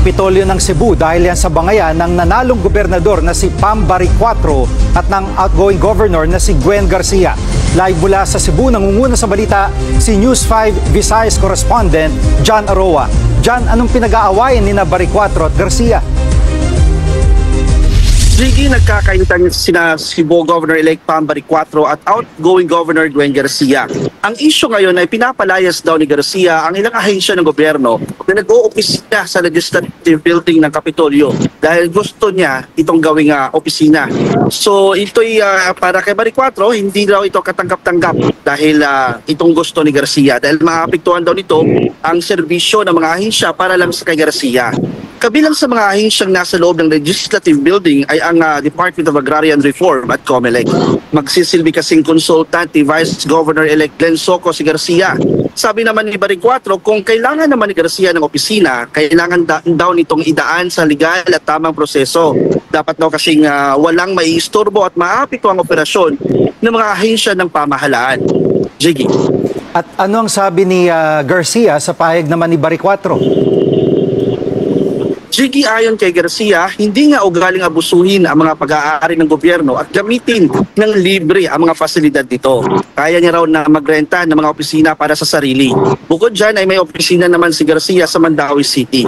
Kapitolyo ng Cebu dahil yan sa bangayan ng nanalong gobernador na si Pam Baricuatro at ng outgoing governor na si Gwen Garcia. Live mula sa Cebu, nangunguna sa balita si News 5 Visayas correspondent John Aroa. John, anong pinag-aawayan ni na Baricuatro at Garcia? Sige, nagkakaintan sina Cebu Governor-elect Pam Baricuatro at outgoing Governor Gwen Garcia. Ang issue ngayon ay pinapalayas daw ni Garcia ang ilang ahensya ng gobyerno na nag-o-opisina sa legislative building ng Kapitolyo dahil gusto niya itong gawing opisina. So ito'y para kay Baricuatro, hindi daw ito katanggap-tanggap dahil itong gusto ni Garcia dahil maapektuhan daw nito ang serbisyo ng mga ahensya para lang sa kay Garcia. Kabilang sa mga ahensyang nasa loob ng legislative building ay ang Department of Agrarian Reform at COMELEC. Magsisilbi kasing consultant ni Vice Governor-elect Glenn Soco si Garcia. Sabi naman ni Baricuatro, kung kailangan naman ni Garcia ng opisina, kailangan daw nitong idaan sa legal at tamang proseso. Dapat daw kasing walang maiistorbo at maapekto ang operasyon ng mga ahensya ng pamahalaan. Jiggy. At ano ang sabi ni Garcia sa pahayag naman ni Baricuatro? Jiggy, ayon kay Garcia, hindi nga ugaling abusuhin ang mga pag-aari ng gobyerno at gamitin ng libre ang mga pasilidad nito. Kaya niya raw na magrenta ng mga opisina para sa sarili. Bukod dyan ay may opisina naman si Garcia sa Mandaue City.